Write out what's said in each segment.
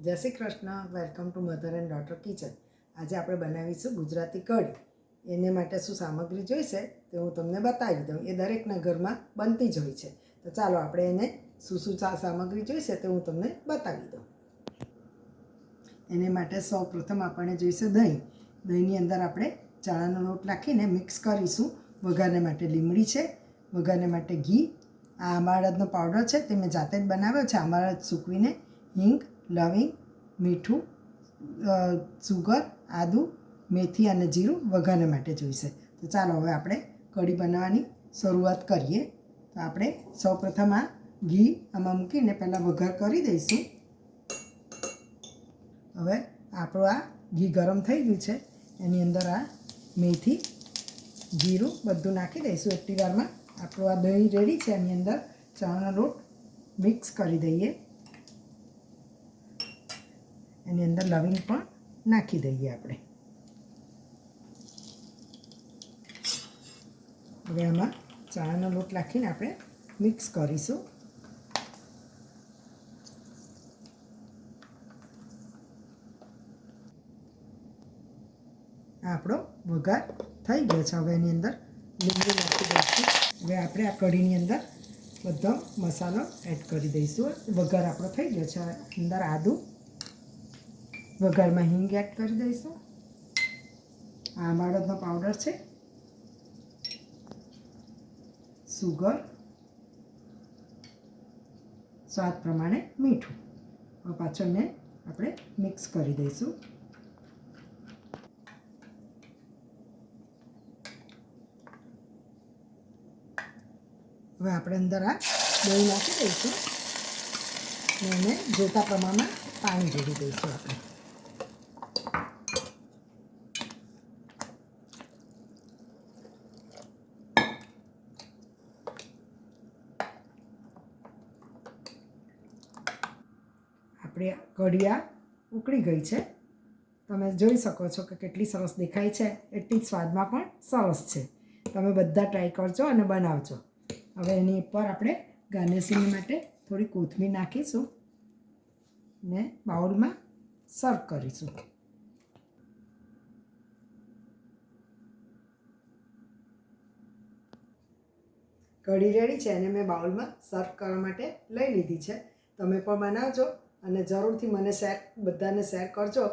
જય Shri Krishna. Welcome to mother and daughter kitchen. આજે આપણે બનાવીશું ગુજરાતી કઢી. એને માટે શું સામગ્રી જોઈશે તે હું તમને બતાવી દઉં. એ દરેકના ઘરમાં બનતી જ હોય છે. તો ચાલો આપણે એને શું સામગ્રી જોઈશે તે હું તમને બતાવી દઉં. એને માટે સૌપ્રથમ આપણને જોઈશે દહીં. દહીંની અંદર આપણે ચણાનો લોટ નાખીને મિક્સ કરીશું. વઘારને માટે લીમડી છે, વઘારને માટે ઘી, આ આંબા અડદનો પાવડર છે તે મેં જાતે જ બનાવ્યો છે. આંબા અડદ સૂકવીને, હિંગ, લવિંગ, મીઠું, સુગર, આદું, મેથી અને જીરું વઘારને માટે જોઈશે. તો ચાલો હવે આપણે કઢી બનાવવાની શરૂઆત કરીએ. તો આપણે સૌપ્રથમ આ ઘી આમાં મૂકીને પહેલાં વઘાર કરી દઈશું. હવે આપણું આ ઘી ગરમ થઈ ગયું છે. એની અંદર આ મેથી, જીરું બધું નાખી દઈશું એટલી વારમાં. આપણું આ દહીં રેડી છે. એની અંદર ચણાનો લોટ મિક્સ કરી દઈએ. એની અંદર લવિંગ પણ નાખી દઈએ આપણે. હવે આમાં ચણાનો લોટ નાખીને આપણે મિક્સ કરીશું. આપણો વઘાર થઈ ગયો છે. હવે એની અંદર લીંબુ નાખી દઈશું. હવે આપણે આ કઢીની અંદર બધો મસાલો એડ કરી દઈશું. વઘાર આપણો થઈ ગયો છે. અંદર આદું, વઘારમાં હિંગ એડ કરી દઈશું. આંબા અડદનો પાવડર છે, સુગર, સ્વાદ પ્રમાણે મીઠું. હવે પાછળને આપણે મિક્સ કરી દઈશું. હવે આપણે અંદર આ દહીં નાખી દઈશું અને એને જોતા પ્રમાણમાં પાણી જોડી દઈશું. આપણે કઢી આ ઉકળી ગઈ છે. તમે જોઈ શકો છો કે કેટલી સરસ દેખાય છે. એટલી જ સ્વાદમાં પણ સરસ છે. તમે બધા ટ્રાય કરજો અને બનાવજો. હવે એની ઉપર આપણે ગાર્નિશિંગ માટે થોડી કોથમીર નાખીશું ને બાઉલમાં સર્વ કરીશું. કઢી રેડી છે અને મેં બાઉલમાં સર્વ કરવા માટે લઈ લીધી છે. તમે પણ બનાવજો અને જરૂરથી મને બધાને શેર કરજો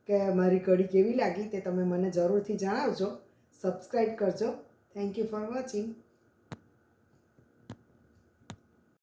કે મારી કઢી કેવી લાગી તે તમે મને જરૂરથી જણાવજો. સબસ્ક્રાઈબ કરજો. Thank you for watching.